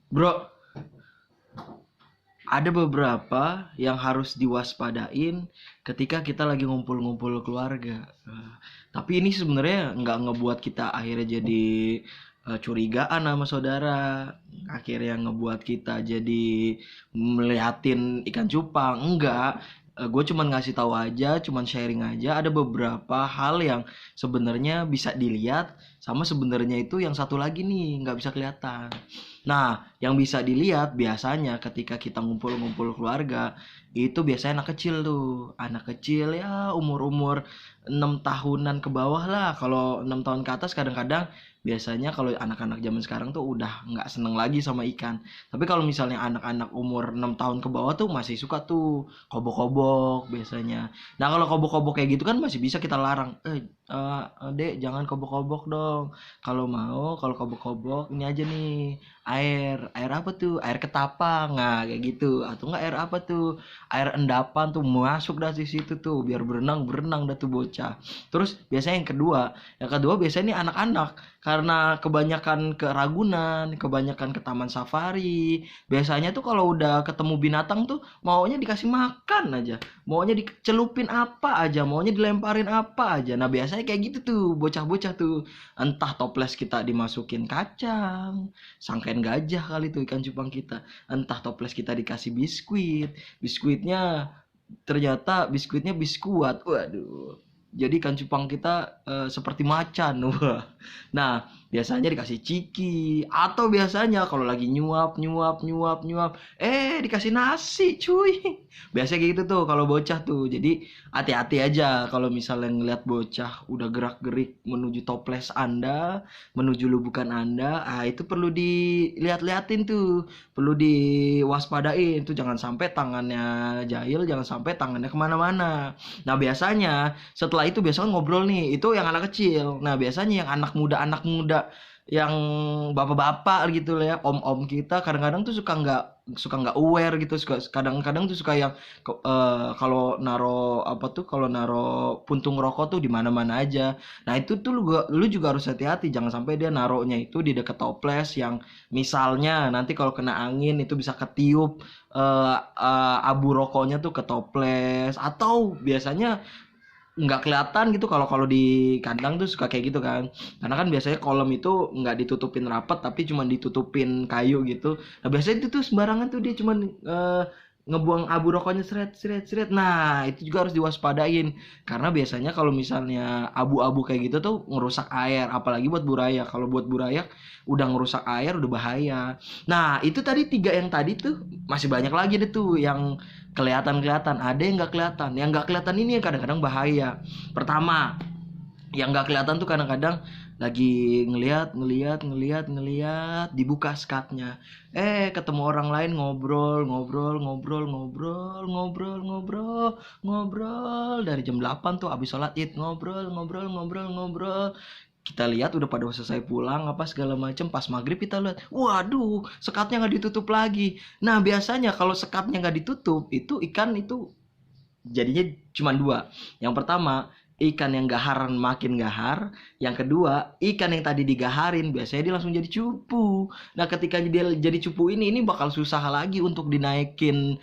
Bro, ada beberapa yang harus diwaspadain ketika kita lagi ngumpul-ngumpul keluarga. Tapi ini sebenarnya nggak ngebuat kita akhirnya jadi curigaan sama saudara. Akhirnya ngebuat kita jadi melihatin ikan cupang. Enggak. Gue cuman ngasih tahu aja, cuman sharing aja. Ada beberapa hal yang sebenarnya bisa dilihat, sama sebenarnya itu yang satu lagi nih nggak bisa kelihatan. Nah, yang bisa dilihat biasanya ketika kita ngumpul-ngumpul keluarga, itu biasanya anak kecil tuh. Anak kecil ya umur-umur 6 tahunan ke bawah lah. Kalau 6 tahun ke atas kadang-kadang biasanya kalau anak-anak zaman sekarang tuh udah nggak seneng lagi sama ikan. Tapi kalau misalnya anak-anak umur 6 tahun ke bawah tuh masih suka tuh kobok-kobok biasanya. Nah, kalau kobok-kobok kayak gitu kan masih bisa kita larang. Dek, jangan kobok-kobok dong. Kalau mau, kalau kobok-kobok ini aja nih, air apa tuh, air ketapang, nah kayak gitu, atau enggak air apa tuh, air endapan tuh, masuk dah di situ tuh biar berenang berenang dah tuh bocah. Terus biasanya yang kedua biasanya nih anak-anak, karena kebanyakan ke Ragunan, kebanyakan ke Taman Safari, biasanya tuh kalau udah ketemu binatang tuh maunya dikasih makan aja, maunya dicelupin apa aja, maunya dilemparin apa aja. Nah biasanya kayak gitu tuh bocah-bocah tuh, entah toples kita dimasukin kacang, sangkain gajah kali tuh ikan cupang kita, entah toples kita dikasih biskuit, biskuitnya ternyata biskuitnya biskuat, waduh, jadi ikan cupang kita seperti macan. Wah. Nah, biasanya dikasih ciki, atau biasanya kalau lagi nyuap nyuap nyuap nyuap, dikasih nasi cuy. Biasanya kayak gitu tuh kalau bocah tuh. Jadi hati-hati aja kalau misalnya ngeliat bocah udah gerak-gerik menuju toples Anda, menuju lubukan Anda, itu perlu dilihat-liatin tuh, perlu diwaspadain tuh, jangan sampai tangannya jahil, jangan sampai tangannya kemana-mana. Nah biasanya setelah itu biasanya ngobrol nih, itu yang anak kecil. Nah biasanya yang anak muda yang bapak-bapak gitu lah ya, om-om kita kadang-kadang tuh suka nggak aware gitu, suka kadang-kadang tuh suka yang kalau naro apa tuh, kalau naro puntung rokok tuh di mana-mana aja. Nah itu tuh lu juga harus hati-hati, jangan sampai dia naruhnya itu di dekat toples yang misalnya nanti kalau kena angin itu bisa ketiup abu rokoknya tuh ke toples, atau biasanya nggak kelihatan gitu kalau kalau di kandang tuh suka kayak gitu kan, karena kan biasanya kolam itu nggak ditutupin rapat tapi cuma ditutupin kayu gitu. Nah biasanya itu tuh sembarangan tuh dia cuma ngebuang abu rokoknya seret seret seret. Nah itu juga harus diwaspadain, karena biasanya kalau misalnya abu-abu kayak gitu tuh ngerusak air, apalagi buat buraya. Kalau buat buraya udah ngerusak air udah bahaya. Nah itu tadi tiga yang tadi tuh, masih banyak lagi deh tuh yang kelihatan-kelihatan, ada yang nggak kelihatan. Yang nggak kelihatan ini yang kadang-kadang bahaya. Pertama, yang nggak kelihatan tuh kadang-kadang lagi ngelihat ngelihat ngelihat ngelihat, dibuka skatnya, ketemu orang lain, ngobrol ngobrol ngobrol ngobrol ngobrol ngobrol ngobrol dari jam 8 tuh abis sholat id, ngobrol ngobrol ngobrol ngobrol. Kita lihat udah pada selesai pulang apa segala macam, pas maghrib kita lihat, waduh, sekatnya nggak ditutup lagi. Nah biasanya kalau sekatnya nggak ditutup itu ikan itu jadinya cuma dua. Yang pertama, ikan yang gaharan makin gahar. Yang kedua, ikan yang tadi digaharin biasanya dia langsung jadi cupu. Nah ketika dia jadi cupu ini bakal susah lagi untuk dinaikin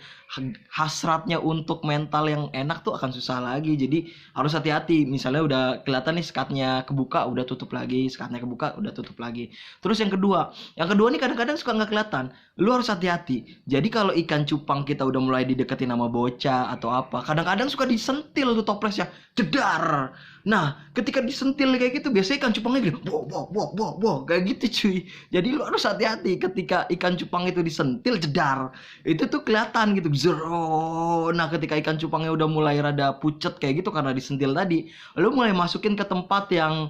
hasratnya untuk mental yang enak tuh, akan susah lagi. Jadi harus hati-hati, misalnya udah kelihatan nih sekatnya kebuka udah tutup lagi, sekatnya kebuka udah tutup lagi. Terus yang kedua nih kadang-kadang suka nggak kelihatan, lu harus hati-hati. Jadi kalau ikan cupang kita udah mulai dideketin sama bocah atau apa, kadang-kadang suka disentil tuh toplesnya, jedar. Nah, ketika disentil kayak gitu, biasanya ikan cupangnya gini, wow, wow, wow, wow, wow, kayak gitu cuy. Jadi lu harus hati-hati ketika ikan cupang itu disentil, jedar. Itu tuh kelihatan gitu, zero. Nah, ketika ikan cupangnya udah mulai rada pucet kayak gitu karena disentil tadi, lu mulai masukin ke tempat yang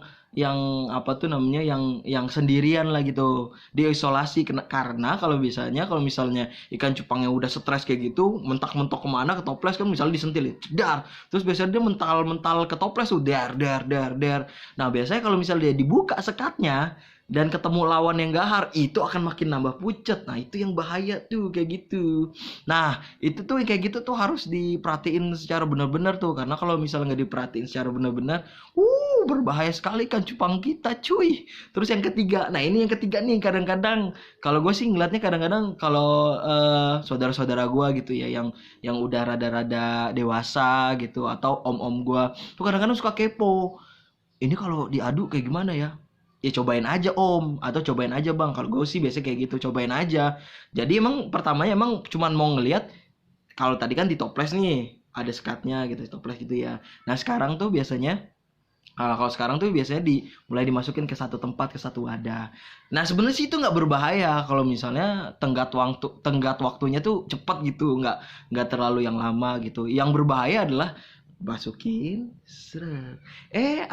apa tuh namanya, yang sendirian lah gitu, diisolasi. Karena kalau misalnya ikan cupangnya udah stres kayak gitu, mentak-mentok kemana ke toples kan, misalnya disentil dar, terus biasanya dia mental-mental ke toples tuh, dar dar dar dar. Nah biasanya kalau misalnya dia dibuka sekatnya, dan ketemu lawan yang gahar, itu akan makin nambah pucet. Nah itu yang bahaya tuh kayak gitu. Nah itu tuh yang kayak gitu tuh harus diperhatiin secara benar-benar tuh, karena kalau misalnya nggak diperhatiin secara benar-benar, berbahaya sekali kan cupang kita cuy. Terus yang ketiga, nah ini yang ketiga nih, kadang-kadang kalau gue sih ngeliatnya, kadang-kadang kalau saudara-saudara gue gitu ya, yang udah rada-rada dewasa gitu, atau om-om gue tuh kadang-kadang suka kepo, ini kalau diadu kayak gimana ya? Ya cobain aja om, atau cobain aja bang. Kalau gue sih biasanya kayak gitu, cobain aja. Jadi emang pertamanya emang cuman mau ngeliat, kalau tadi kan di toples nih ada sekatnya gitu, di toples gitu ya. Nah sekarang tuh biasanya, kalau sekarang tuh biasanya mulai dimasukin ke satu tempat, ke satu wadah. Nah sebenarnya sih itu nggak berbahaya kalau misalnya tenggat waktunya tuh cepet gitu, nggak terlalu yang lama gitu. Yang berbahaya adalah masukin, seret.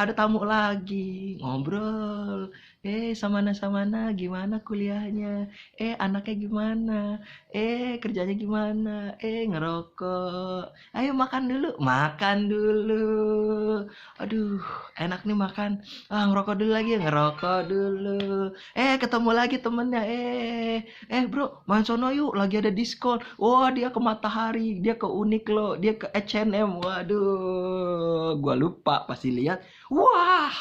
Ada tamu lagi, ngobrol. Samana gimana kuliahnya? Anaknya gimana? Kerjanya gimana? Ngerokok. Ayo makan dulu, makan dulu. Aduh, enak nih makan. Ngerokok dulu lagi, ngerokok dulu. Ketemu lagi temennya. Bro, main sono yuk, lagi ada diskon. Wah, dia ke Matahari, dia ke Uniqlo, dia ke H&M. Waduh, gua lupa pasti lihat. Wah,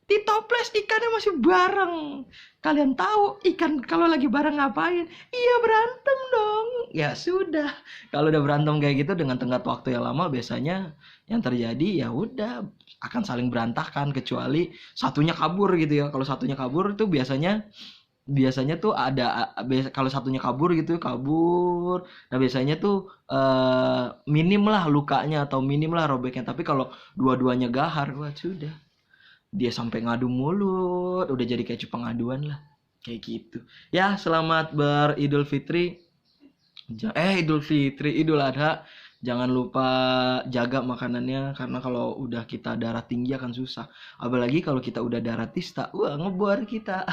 di toples ikannya masih bareng. Kalian tahu ikan kalau lagi bareng ngapain? Iya, berantem dong. Ya sudah, kalau udah berantem kayak gitu dengan tenggat waktu yang lama, biasanya yang terjadi ya udah akan saling berantakan, kecuali satunya kabur gitu ya. Kalau satunya kabur itu biasanya tuh kalau satunya kabur gitu, kabur, nah biasanya tuh minim lah lukanya atau minim lah robeknya. Tapi kalau dua-duanya gahar, wah sudah, dia sampai ngadu mulut, udah jadi kayak pengaduan lah kayak gitu ya. Selamat beridul fitri, Idul Adha. Jangan lupa jaga makanannya, karena kalau udah kita darah tinggi akan susah, apalagi kalau kita udah darah tista, wah ngebor kita.